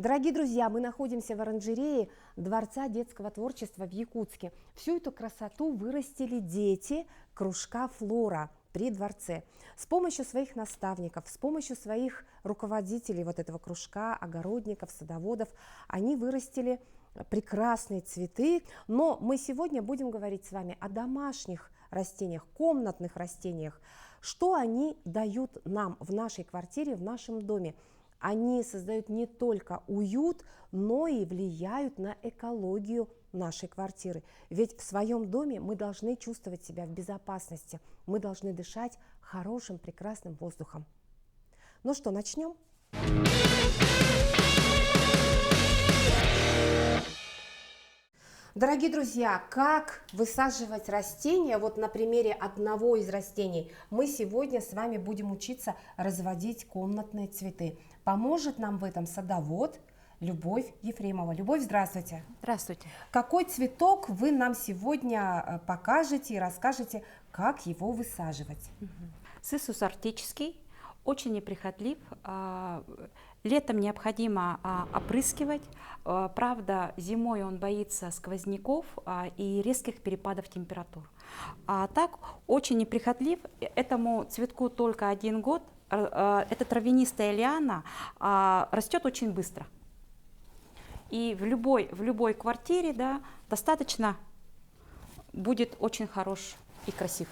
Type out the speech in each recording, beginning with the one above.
Дорогие друзья, мы находимся в оранжерее Дворца детского творчества в Якутске. Всю эту красоту вырастили дети кружка «Флора» при дворце. С помощью своих наставников, с помощью своих руководителей вот этого кружка, огородников, садоводов, они вырастили прекрасные цветы. Но мы сегодня будем говорить с вами о домашних растениях, комнатных растениях. Что они дают нам в нашей квартире, в нашем доме? Они создают не только уют, но и влияют на экологию нашей квартиры. Ведь в своем доме мы должны чувствовать себя в безопасности, мы должны дышать хорошим, прекрасным воздухом. Ну что, начнем? Дорогие друзья, как высаживать растения? Вот на примере одного из растений мы сегодня с вами будем учиться разводить комнатные цветы. Поможет нам в этом садовод Любовь Ефремова. Любовь, здравствуйте. Здравствуйте. Какой цветок вы нам сегодня покажете и расскажете, как его высаживать? Циссус арктический, очень неприхотлив. Летом необходимо опрыскивать. Правда, зимой он боится сквозняков и резких перепадов температур. А так, очень неприхотлив. Этому цветку только 1 год. Это травянистая лиана, растет очень быстро. И в любой квартире, да, достаточно будет очень хорош и красив.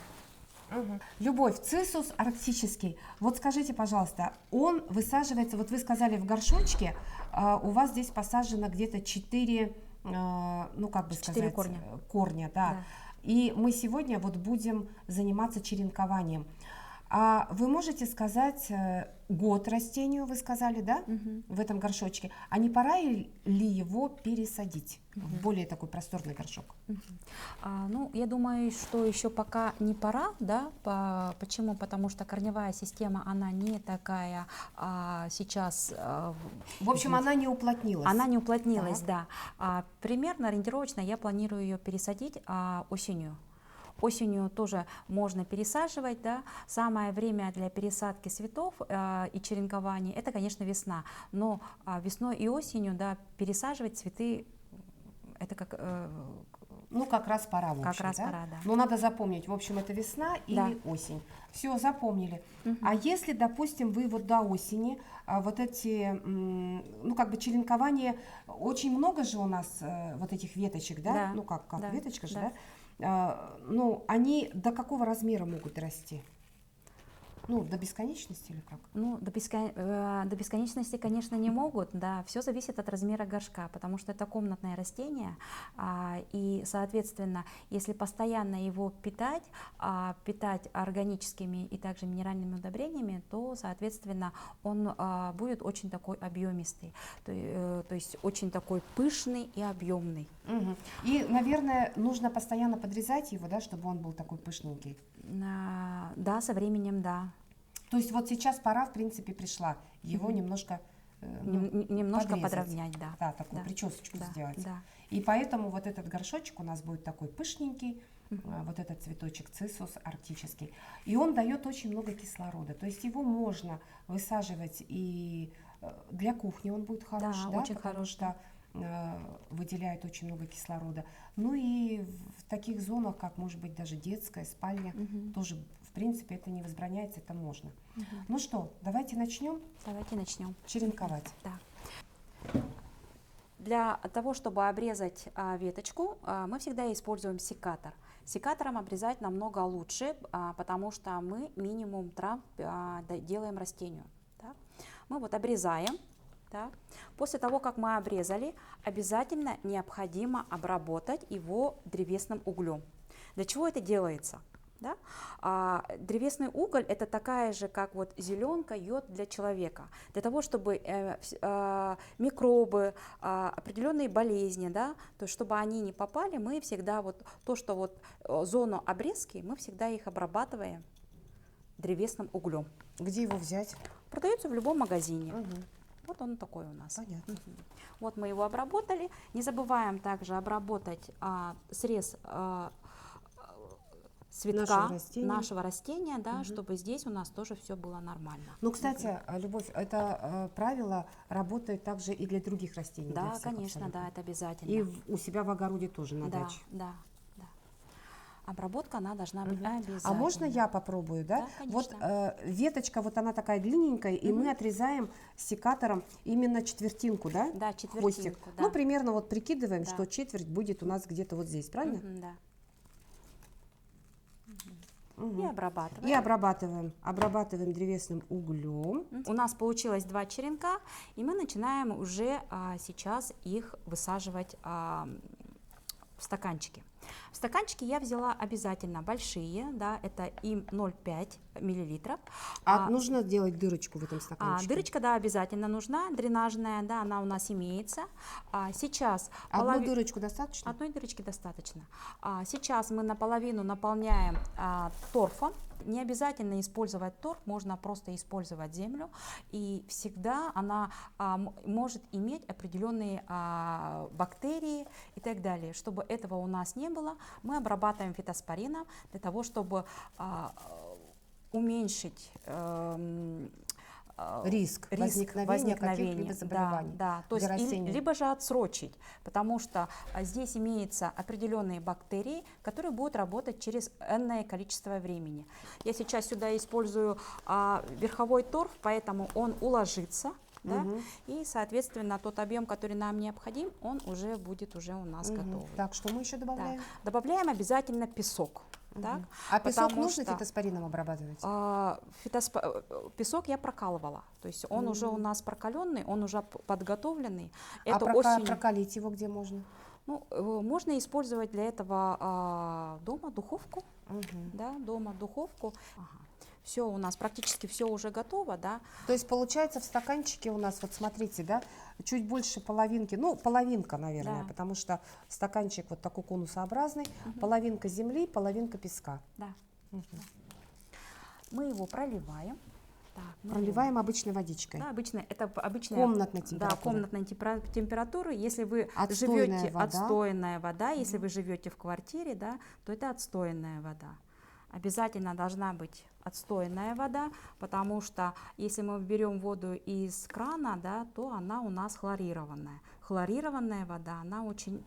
Любовь, циссус арктический. Вот скажите, пожалуйста, он высаживается, вот вы сказали, в горшочке, у вас здесь посажено где-то 4, ну как бы сказать, 4 корня. Корня, да. Да. И мы сегодня вот будем заниматься черенкованием. А вы можете сказать год растению, вы сказали, да, в этом горшочке? А не пора ли его пересадить в более такой просторный горшок? Ну, я думаю, что еще пока не пора, да. Почему? Потому что корневая система, она не такая сейчас. В общем, она не уплотнилась. Она не уплотнилась, да. Примерно, ориентировочно я планирую ее пересадить осенью. Осенью тоже можно пересаживать, да. Самое время для пересадки цветов и черенкования — это, конечно, весна. Но весной и осенью, да, пересаживать цветы — это как... Ну, как раз пора, в общем, как раз да? пора, да. Но надо запомнить, в общем, это весна или Да. осень. Все, запомнили. А если, допустим, вы вот до осени вот эти, ну, как бы черенкование, очень много же у нас вот этих веточек, да? Да. Ну, как Да. веточка же, Да. да? Ну, они до какого размера могут расти? Ну, до бесконечности или как? Ну, до бесконечности, конечно, не могут, да, все зависит от размера горшка, потому что это комнатное растение, и, соответственно, если постоянно его питать органическими и также минеральными удобрениями, то, соответственно, он будет очень такой объемистый, то есть очень такой пышный и объемный. И, наверное, нужно постоянно подрезать его, да, чтобы он был такой пышненький. Да, со временем, да. То есть вот сейчас пора, в принципе, пришла его немножко, немножко подрезать. подровнять, да. Да, такую Да. причесочку Да. сделать. Да. И поэтому вот этот горшочек у нас будет такой пышненький, вот этот цветочек циссус арктический. И он дает очень много кислорода. То есть его можно высаживать и для кухни он будет хорош, да, очень потому хорош, что выделяет очень много кислорода. Ну и в таких зонах, как может быть даже детская, спальня, тоже, в принципе, это не возбраняется, это можно. Ну что, давайте начнем. Давайте начнем. Черенковать. Да. Для того, чтобы обрезать веточку, мы всегда используем секатор. Секатором обрезать намного лучше, потому что мы минимум трав делаем растению. Да? Мы вот обрезаем. Да. После того, как мы обрезали, обязательно необходимо обработать его древесным углем. Для чего это делается? Да? Древесный уголь — это такая же, как вот зеленка, йод для человека. Для того, чтобы микробы, определенные болезни, да, то есть чтобы они не попали, мы всегда вот то, что вот зону обрезки, мы всегда их обрабатываем древесным углем. Где его взять? Продается в любом магазине. Вот он такой у нас. Понятно. Вот мы его обработали. Не забываем также обработать срез цветка растения. нашего растения, да, чтобы здесь у нас тоже все было нормально. Ну, кстати, Любовь, это правило работает также и для других растений. для Да, всех конечно, абсолютно. да, это обязательно. И у себя в огороде тоже на да, даче. да, да. Обработка, она должна быть обязательно. А можно я попробую, да? Да, Вот конечно. веточка, вот она такая длинненькая, и мы отрезаем секатором именно четвертинку, да? Да, Хвостик. четвертинку, да. Ну, примерно вот прикидываем, Да. что четверть будет у нас где-то вот здесь, правильно? Да. Мгм. И обрабатываем. И обрабатываем древесным углем. У нас получилось 2 черенка, и мы начинаем уже сейчас их высаживать в стаканчики. В стаканчики я взяла обязательно большие, да, это им 0,5 миллилитров. Нужно делать дырочку в этом стаканчике? Дырочка, да, обязательно нужна, дренажная, да, она у нас имеется. Сейчас Одну дырочку достаточно? одной дырочки достаточно. Сейчас мы наполовину наполняем торфом. Не обязательно использовать торф, можно просто использовать землю, и всегда она может иметь определенные бактерии и так далее. Чтобы этого у нас не было, мы обрабатываем фитоспорином для того, чтобы уменьшить риск возникновения каких-либо заболеваний. Да, то для есть растений. либо же отсрочить, потому что здесь имеются определенные бактерии, которые будут работать через энное количество времени. Я сейчас сюда использую верховой торф, поэтому он уложится. Да? И, соответственно, тот объем, который нам необходим, он уже будет у нас готовый. Так, что мы еще добавляем? Да. Добавляем обязательно песок. Так, А песок потому нужно что, фитоспорином обрабатывать? Песок я прокалывала, то есть он уже у нас прокаленный, он уже подготовленный. А осенью. прокалить его где можно? Ну, можно использовать для этого дома духовку, да, дома духовку. Все у нас практически все уже готово, да. То есть получается в стаканчике у нас, вот смотрите, да, чуть больше половинки, ну половинка, наверное, Да. потому что стаканчик вот такой конусообразный, половинка земли, половинка песка. Да. Мы его проливаем. Так, мы Проливаем обычной водичкой. Да, это обычная Комнатной температуры. Да, комнатной температуры. Если вы Отстойная живете вода. отстойная вода, если вы живете в квартире, да, то это отстойная вода. Обязательно должна быть отстойная вода, потому что если мы берем воду из крана, да, то она у нас хлорированная. Хлорированная вода, она очень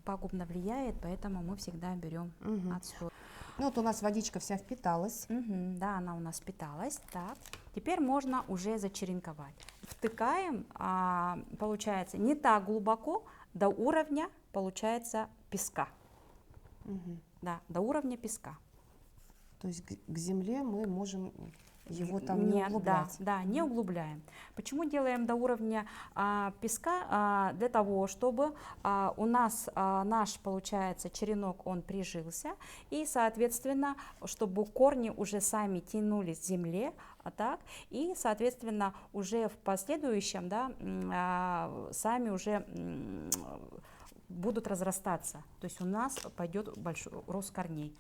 пагубно влияет, поэтому мы всегда берем отстой. Ну вот у нас водичка вся впиталась. Да, она у нас впиталась. Так. Теперь можно уже зачеренковать. Втыкаем, получается, не так глубоко, до уровня, получается, песка. Да, до уровня песка. То есть к земле мы можем его там не Нет, углублять. Да, не углубляем. Почему делаем до уровня песка? Для того, чтобы у нас наш, получается, черенок, он прижился, и, соответственно, чтобы корни уже сами тянулись к земле, и, соответственно, уже в последующем, да, сами уже будут разрастаться, то есть у нас пойдет большой рост корней.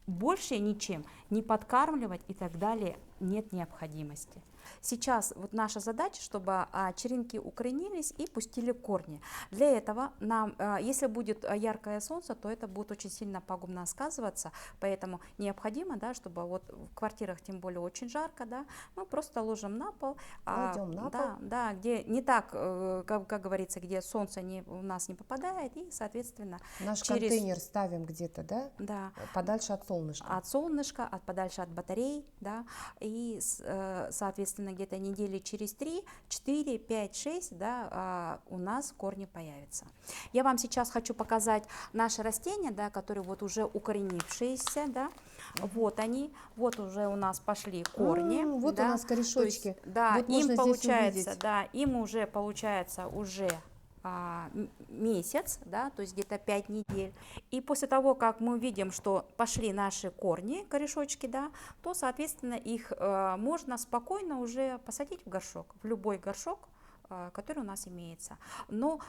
Больше ничем не подкармливать и так далее нет необходимости. Сейчас вот наша задача, чтобы черенки укоренились и пустили корни. Для этого нам, если будет яркое солнце, то это будет очень сильно пагубно сказываться, поэтому необходимо, да, чтобы вот в квартирах, тем более очень жарко, да, мы просто ложим на пол, Кладем на пол. да, где не так, как говорится, где солнце у нас не попадает, и, соответственно, Наш контейнер ставим где-то, да? Да, Подальше от солнышка. от солнышка, подальше от батарей, да, и, соответственно, где-то недели через 3, 4, 5, 6, да, у нас корни появятся. Я вам сейчас хочу показать наши растения, да, которые вот уже укоренившиеся, да, вот они, вот уже у нас пошли корни. Вот да, у нас корешочки. есть, да, Вот им можно здесь получается, увидеть. да, им уже получается уже месяц, да, то есть где-то 5 недель. И после того, как мы видим, что пошли наши корни, корешочки, да, то, соответственно, их можно спокойно уже посадить в горшок, в любой горшок, который у нас имеется. Но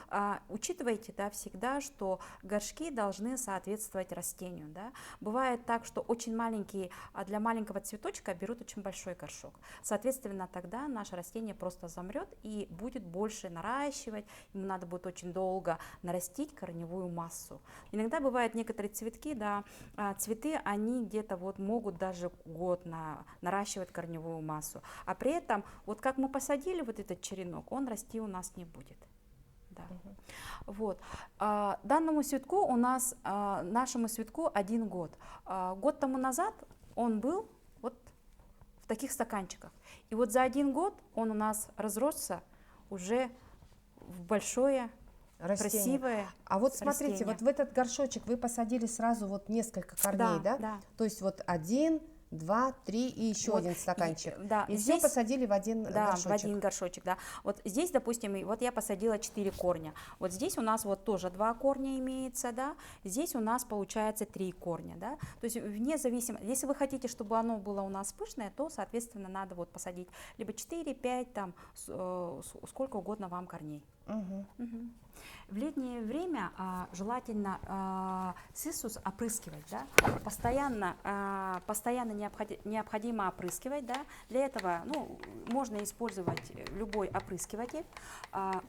учитывайте, да, всегда, что горшки должны соответствовать растению. Да. Бывает так, что очень маленькие, для маленького цветочка берут очень большой горшок. Соответственно, тогда наше растение просто замрет и будет больше наращивать, ему надо будет очень долго нарастить корневую массу. Иногда бывают некоторые цветки, да, цветы, они где-то вот могут даже год наращивать корневую массу, а при этом, вот как мы посадили вот этот черенок, он расти у нас не будет. Да. Вот. Данному цветку у нас, нашему цветку 1 год. Год тому назад он был вот в таких стаканчиках. И вот за 1 год он у нас разросся уже в большое, красивое А вот смотрите, растение. вот в этот горшочек вы посадили сразу вот несколько корней, да? Да. То есть вот 1, 2, 3 и еще Вот, один стаканчик. да, И здесь, все посадили в один да, горшочек. в один горшочек, да. Вот здесь, допустим, вот я посадила 4 корня. Вот здесь у нас вот тоже 2 корня имеется, да. Здесь у нас получается 3 корня, да. То есть вне зависимости, если вы хотите, чтобы оно было у нас пышное, то, соответственно, надо вот посадить либо 4, 5, там, сколько угодно вам корней. Угу. В летнее время желательно цисус опрыскивать, да? Постоянно необходимо опрыскивать, да? Для этого можно использовать любой опрыскиватель.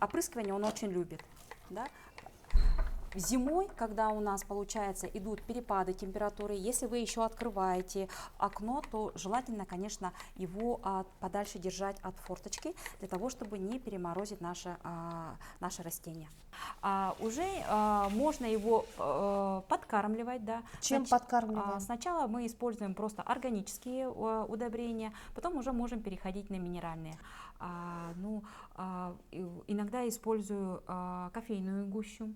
Опрыскивание он очень любит, да? Зимой, когда у нас, получается, идут перепады температуры, если вы еще открываете окно, то желательно, конечно, его подальше держать от форточки, для того, чтобы не переморозить наше растение. Уже можно его подкармливать. Да. Чем подкармливаем? Сначала мы используем просто органические удобрения, потом уже можем переходить на минеральные. Иногда использую кофейную гущу,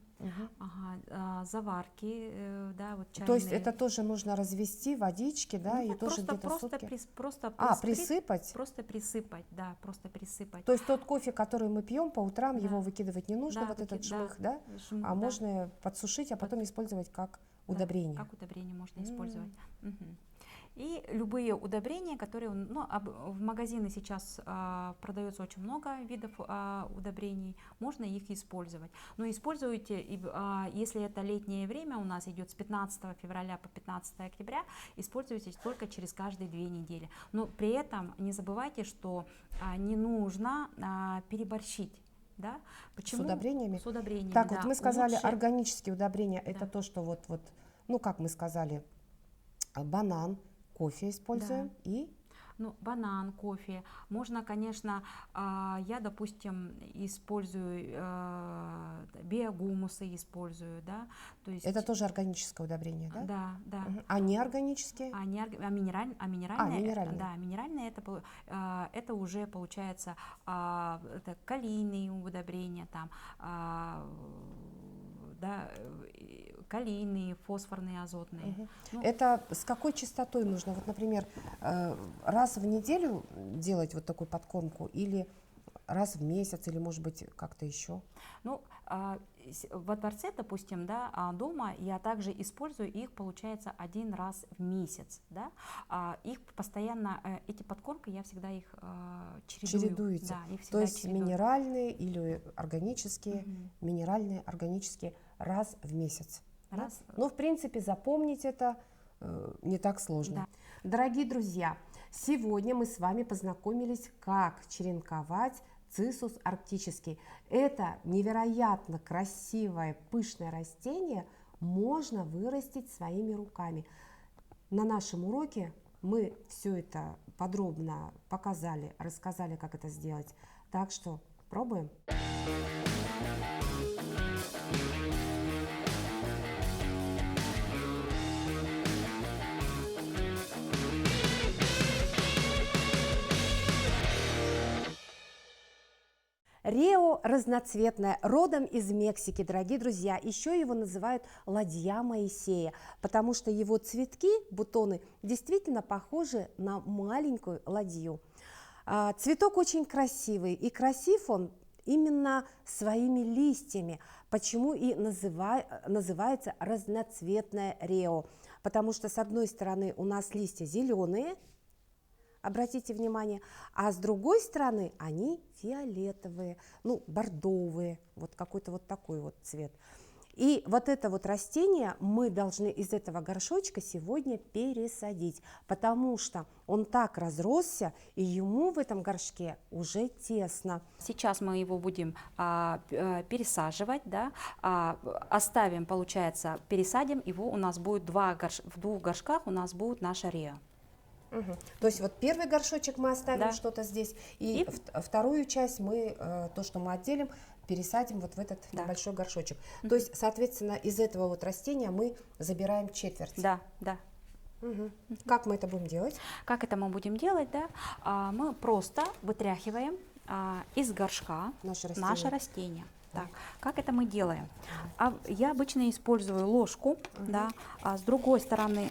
заварки, да, вот чайные. То есть это тоже нужно развести водички, да, и тоже где-то сутки? Присыпать? Просто присыпать, да, просто присыпать. То есть тот кофе, который мы пьем по утрам, его выкидывать не нужно, да, этот жмых, да? Жмых, а можно подсушить, а потом использовать как удобрение. Как удобрение можно использовать. И любые удобрения, которые, в магазине сейчас продается очень много видов удобрений, можно их использовать. Но используйте, если это летнее время, у нас идет с 15 февраля по 15 октября, используйте только через каждые 2 недели. Но при этом не забывайте, что не нужно переборщить. Да? Почему? С удобрениями? С удобрениями, Так, да. вот мы сказали, Лучше... органические удобрения, это то, что как мы сказали, банан, кофе используем и... банан, кофе. Можно, конечно, я, допустим, использую биогумусы, использую, да. То есть... Это тоже органическое удобрение, да? Да. А неорганические? Минеральные? Да, минеральные это уже получается это калийные удобрения, там, да, калийные, фосфорные, азотные. Это с какой частотой нужно? Вот, например, раз в неделю делать вот такую подкормку или раз в месяц, или, может быть, как-то еще? Во дворце, допустим, да, дома я также использую их, получается, 1 раз в месяц. Да? Их постоянно, эти подкормки, я всегда их чередую. Чередуете? Да, их То есть чередую. Минеральные или органические, минеральные, органические раз в месяц. Раз. Ну, в принципе, запомнить это не так сложно. Да. Дорогие друзья, сегодня мы с вами познакомились, как черенковать цисус арктический. Это невероятно красивое, пышное растение можно вырастить своими руками. На нашем уроке мы все это подробно показали, рассказали, как это сделать. Так что пробуем. Рео разноцветное, родом из Мексики, дорогие друзья. Еще его называют ладья Моисея, потому что его цветки, бутоны, действительно похожи на маленькую ладью. Цветок очень красивый, и красив он именно своими листьями. Почему и называется разноцветное рео? Потому что с одной стороны у нас листья зеленые, обратите внимание, а с другой стороны они фиолетовые, ну, бордовые, вот какой-то вот такой вот цвет. И вот это вот растение мы должны из этого горшочка сегодня пересадить, потому что он так разросся, и ему в этом горшке уже тесно. Сейчас мы его будем пересаживать, да, оставим, получается, пересадим его, у нас будет в двух горшках у нас будет наша реа. Мгм. То есть вот первый горшочек мы оставим Да. что-то здесь, и И вторую часть мы, то, что мы отделим, пересадим вот в этот Да. небольшой горшочек. То есть, соответственно, из этого вот растения мы забираем четверть. Да, да. Мгм. Как мы это будем делать? Как это мы будем делать, да? Мы просто вытряхиваем из горшка Наше растение. Так, как это мы делаем? Я обычно использую ложку, да, с другой стороны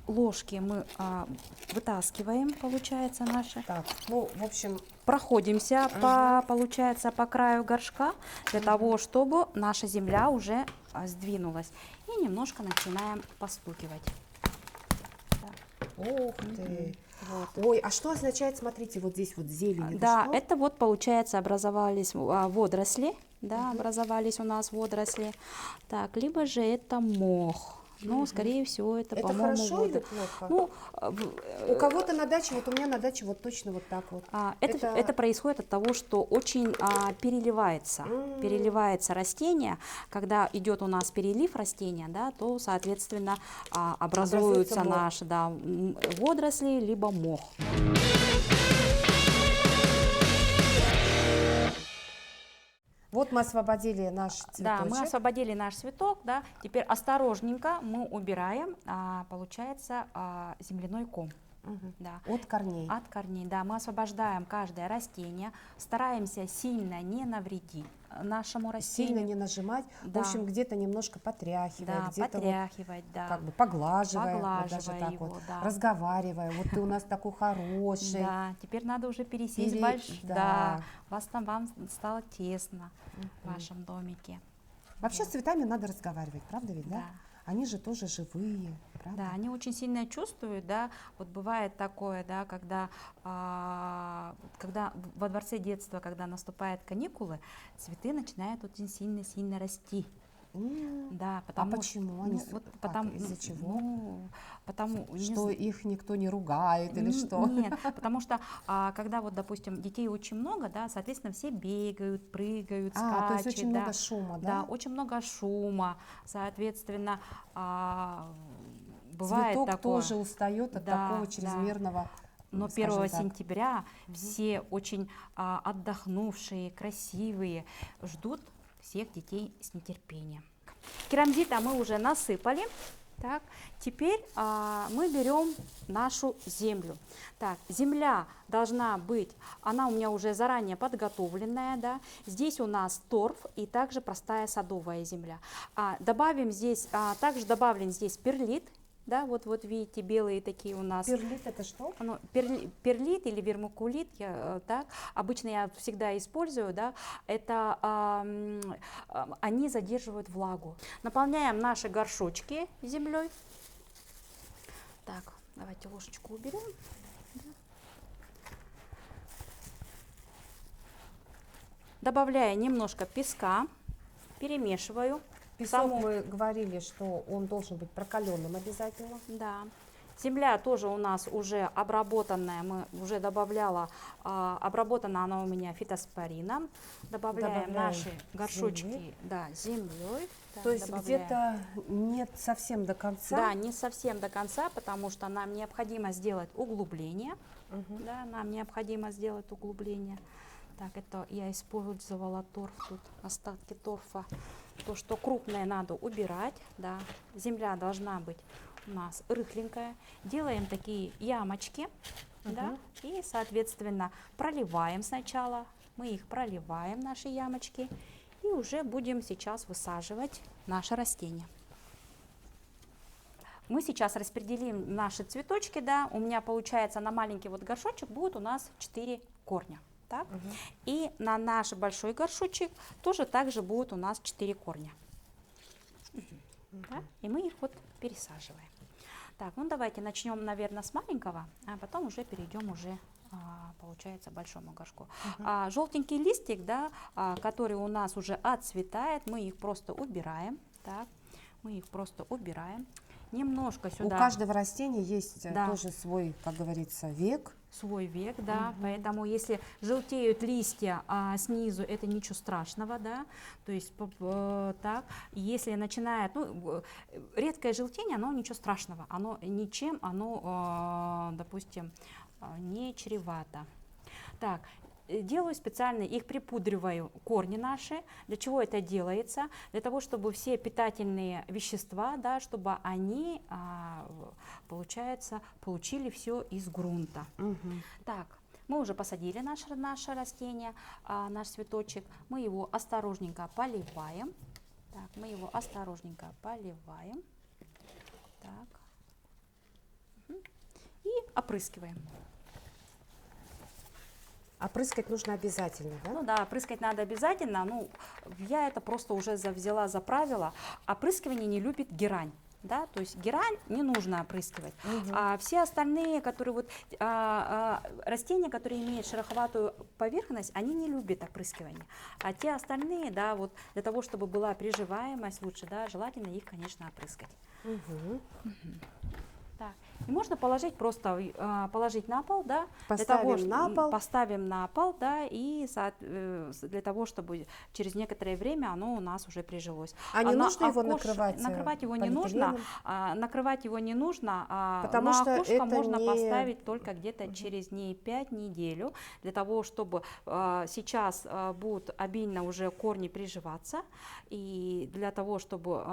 ложки мы вытаскиваем, получается, наши. Так, ну, в общем, Проходимся, получается, по краю горшка, для того, чтобы наша земля уже сдвинулась. И немножко начинаем постукивать. ух ты. Вот. Ой, а что означает, смотрите, вот здесь вот зелень? Да, что? это вот, получается, образовались водоросли, да, образовались у нас водоросли. Так, либо же это мох. Ну, скорее всего, это, Это по-моему, хорошо или плохо? Ну, У кого-то на даче, вот у меня на даче вот точно вот так вот. это происходит от того, что очень переливается растение. Когда идет у нас перелив растения, да, то, соответственно, образуются мох. наши водоросли, либо мох. Вот мы освободили наш цветочек. Да, мы освободили наш цветок, да. Теперь осторожненько мы убираем, получается, земляной ком. Да. От корней. От корней, да, мы освобождаем каждое растение, стараемся сильно не навредить нашему растению. Сильно не нажимать, Да. в общем, где-то немножко потряхивая, Да, где-то потряхивать, вот, да. как бы поглаживая, вот даже Поглаживая так его, вот, да. разговаривая. Вот ты у нас такой хороший. Да, теперь надо уже пересесть Да. Да, вам стало тесно в вашем домике. Вообще с цветами надо разговаривать, правда ведь, да? Да. Они же тоже живые, правда? Да, они очень сильно чувствуют, да, вот бывает такое, да, когда во дворце детства, когда наступают каникулы, цветы начинают очень сильно расти. Да, потому почему? Они из-за чего? Что их никто не ругает или что? Нет, потому что, когда вот, допустим, детей очень много, да, соответственно, все бегают, прыгают, скачут. То есть очень много шума, да? Да, очень много шума, соответственно, бывает Цветок такое. тоже устает от Да, такого да. чрезмерного, Но скажем 1 так. сентября все очень отдохнувшие, красивые, ждут всех детей с нетерпением. Керамзита мы уже насыпали. Так, теперь мы берем нашу землю. Так, земля должна быть, она у меня уже заранее подготовленная, да. Здесь у нас торф и также простая садовая земля. Добавим здесь, также добавлен здесь перлит. Да, вот видите, белые такие у нас. Перлит это что? Перлит или вермикулит, обычно я всегда использую, да, это они задерживают влагу. Наполняем наши горшочки землей. Так, давайте ложечку уберем. Добавляю немножко песка, перемешиваю. Песок мы говорили, что он должен быть прокаленным обязательно. Да. Земля тоже у нас уже обработанная, мы уже добавляла, обработана она у меня фитоспорином. Добавляем наши горшочки землей. То есть где-то нет совсем до конца? Да, не совсем до конца, потому что нам необходимо сделать углубление. Да, нам необходимо сделать углубление. Так, это я использовала торф, тут остатки торфа. То, что крупное, надо убирать, да. Земля должна быть у нас рыхленькая. Делаем такие ямочки, да, и, соответственно, проливаем сначала. Мы их проливаем, наши ямочки, и уже будем сейчас высаживать наше растение. Мы сейчас распределим наши цветочки, да. У меня получается на маленький вот горшочек будет у нас 4 корня. Так? И на наш большой горшочек тоже также будет у нас 4 корня. Да? И мы их вот пересаживаем. Так, ну давайте начнем, наверное, с маленького, а потом уже перейдем уже, получается, к большому горшку. Желтенький листик, да, который у нас уже отцветает, мы их просто убираем. Так, мы их просто убираем. Немножко сюда. У каждого растения есть Да. тоже свой, как говорится, век. Свой век, да, поэтому если желтеют листья снизу, это ничего страшного, да, то есть так, если начинает, ну, редкое желтение, оно ничего страшного, оно ничем, оно, допустим, не чревато. Так, делаю специально, их припудриваю, корни наши. Для чего это делается? Для того, чтобы все питательные вещества, да, чтобы они, получается, получили все из грунта. Так, мы уже посадили наше растение, наш цветочек. Мы его осторожненько поливаем. Так, мы его осторожненько поливаем. Так. И опрыскиваем. Опрыскать нужно обязательно, да? Ну да, опрыскать надо обязательно. Ну, я это просто уже взяла за правило. Опрыскивание не любит герань. Да, то есть герань не нужно опрыскивать. А все остальные, которые вот, растения, которые имеют шероховатую поверхность, они не любят опрыскивание. А те остальные, да, вот для того, чтобы была приживаемость лучше, да, желательно их, конечно, опрыскать. Так. И можно положить просто положить на пол, да, Поставим на пол. Поставим на пол, да, и для того, чтобы через некоторое время оно у нас уже прижилось. А не нужно его накрывать? Накрывать его не нужно, накрывать его не нужно, потому на что окошко это можно не... поставить только где-то через дней 5 неделю, для того, чтобы сейчас будут обильно уже корни приживаться, и для того, чтобы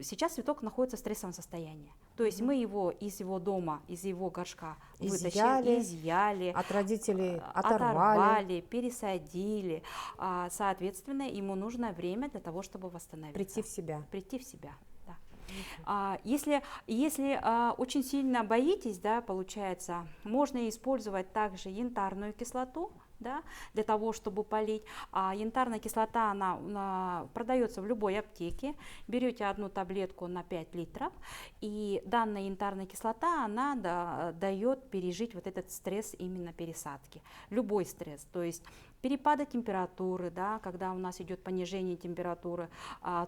сейчас цветок находится в стрессовом состоянии. То есть мы его из его дома, из его горшка вытащили, изъяли, от родителей оторвали, пересадили. Соответственно, ему нужно время для того, чтобы восстановиться. Прийти в себя. Прийти в себя, да. Если очень сильно боитесь, да, получается, можно использовать также янтарную кислоту, да, для того, чтобы полить. Янтарная кислота, она продается в любой аптеке. Берете одну таблетку на 5 литров, и данная янтарная кислота, она дает пережить вот этот стресс именно пересадки. Любой стресс, то есть перепады температуры, да, когда у нас идет понижение температуры,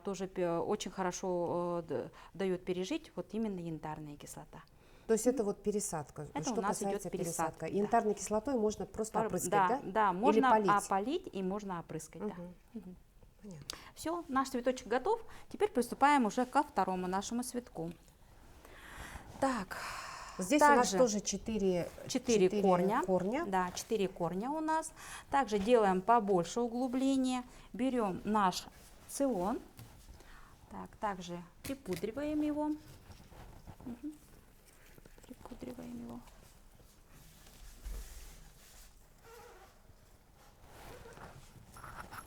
тоже очень хорошо дает пережить вот именно янтарная кислота. То есть это вот пересадка. Это что у нас касается идет пересадка. Да. Янтарной кислотой можно просто опрыскать, да? Да, можно или полить. полить и можно опрыскать. Да. Понятно. Все, наш цветочек готов. Теперь приступаем уже ко второму нашему цветку. Так. Здесь у нас тоже 4 корня. Да, 4 корня у нас. Также делаем побольше углубления. Берем наш цион. Так, также припудриваем его. Припудриваем его.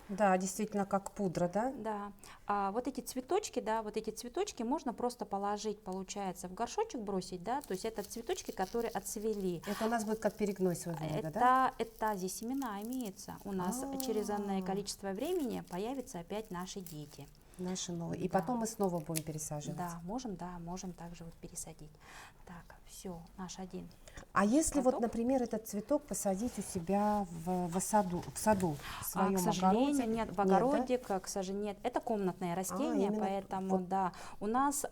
Да, действительно, как пудра, да? Да. Вот эти цветочки, да, вот эти цветочки можно просто положить, получается, в горшочек бросить, да, то есть это цветочки, которые отцвели. Это у нас будет как перегной своего рода, да? Это здесь семена имеется. У нас через энное количество времени появятся опять наши дети. Наши новые. И потом мы снова будем пересаживать. Да, можем также вот пересадить. Так, все, наш один. А если вот, например, этот цветок посадить у себя в саду, в своем к сожалению, огороде? нет, в огороде, к сожалению, нет. Это комнатное растение, поэтому, вот. да, у нас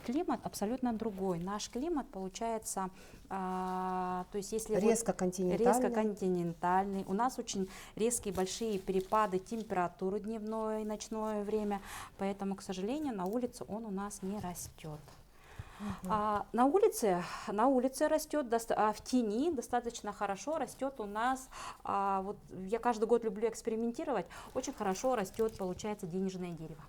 климат абсолютно другой. Наш климат получается, то есть если резко континентальный. У нас очень резкие большие перепады температуры дневное и ночное время, поэтому, к сожалению, на улице он у нас не растет. На улице растет, в тени достаточно хорошо растет у нас, вот я каждый год люблю экспериментировать, очень хорошо растет, получается, денежное дерево.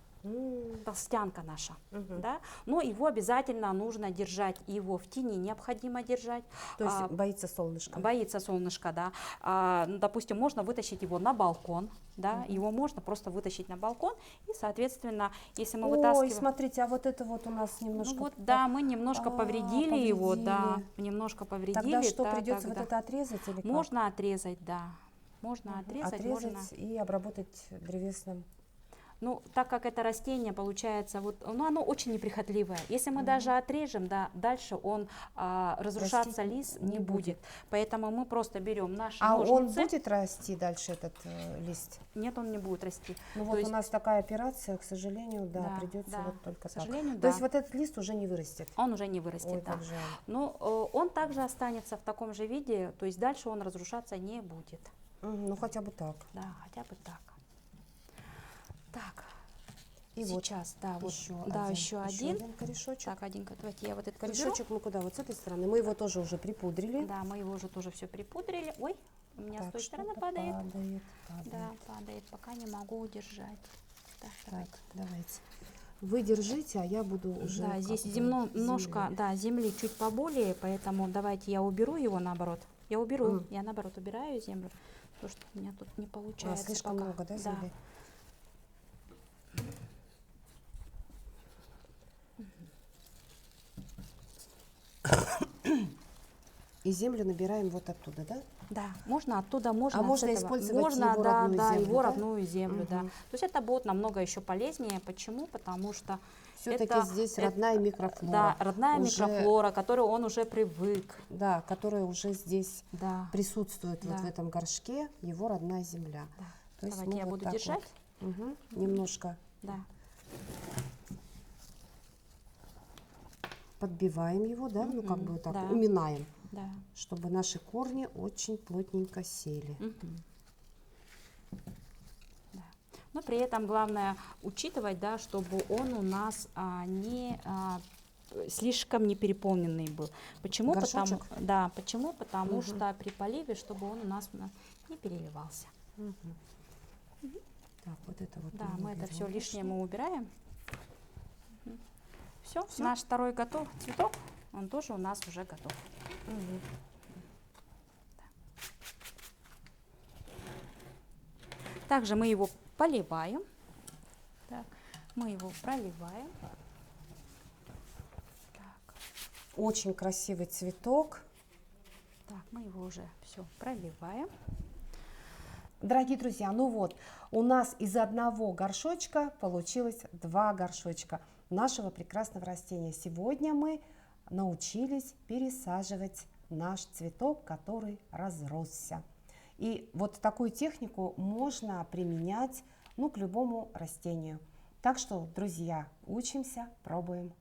Толстянка наша, да? Но его обязательно нужно держать, его в тени необходимо держать. То есть боится солнышка? Боится солнышка, да. Допустим, можно вытащить его на балкон, да, его можно просто вытащить на балкон, и, соответственно, если мы вытаскиваем... Ой, смотрите, а вот это вот у нас немножко... Ну вот, да, мы немножко повредили его, да, немножко повредили. Тогда что, придется вот это отрезать или как? Можно отрезать, да, можно отрезать, и обработать древесным... Ну, так как это растение получается, вот, ну, оно очень неприхотливое. Если мы даже отрежем, да, дальше он разрушаться Растить лист не не будет. Поэтому мы просто берем наши А он ножницы. будет расти дальше, этот лист? Нет, он не будет расти. Ну То вот у есть, нас такая операция, к сожалению, да, да, придется да, вот только к так. сожалению, То да. есть вот этот лист уже не вырастет. Он уже не вырастет, Ой, да. как жаль. Но он также останется в таком же виде, то есть дальше он разрушаться не будет. Ну хотя бы так. Да, хотя бы так. Так, И вот сейчас, да, вот, еще да, один, еще один. корешочек. Так, давайте я вот этот уберу. Корешочек мы куда? Вот с этой стороны. Мы его тоже уже припудрили. Да, мы его уже тоже все припудрили. Ой, у меня с той стороны что-то падает. падает. Да, падает, пока не могу удержать. Так, давайте. Так, давайте. Вы держите, а я буду уже... Да, как здесь бы немножко, землю. да, земли чуть поболее, поэтому давайте я уберу его наоборот. Я уберу, я наоборот убираю землю, потому что у меня тут не получается Слишком пока. много, да, земли? И землю набираем вот оттуда, да? Да, можно оттуда, можно А с можно этого. использовать можно, его да, родную да, землю, его да? родную землю, да. То есть это будет намного еще полезнее. Почему? Потому что Все-таки здесь родная микрофлора. Да, родная уже, микрофлора, к которой он уже привык. Да, которая уже здесь Да. присутствует вот Да. в этом горшке, его родная земля. Да. То есть Давайте мы я вот буду так держать. вот, немножко Да. подбиваем его, да, ну как бы так, да. уминаем, Да. чтобы наши корни очень плотненько сели. Да. Но при этом главное учитывать, да, чтобы он у нас не слишком не переполненный был. Почему? Горшочек? Потому что при поливе, чтобы он у нас не переливался. Так, вот это вот. Да, мы это уберем все лишнее лишнее. мы убираем. Все, наш второй готов цветок, он тоже у нас уже готов. Также мы его поливаем. Так, мы его проливаем. Так, Очень красивый цветок. так, мы его уже все проливаем. Дорогие друзья, ну вот, у нас из одного горшочка получилось 2 горшочка нашего прекрасного растения. Сегодня мы научились пересаживать наш цветок, который разросся. И вот такую технику можно применять, ну, к любому растению. Так что, друзья, учимся, пробуем.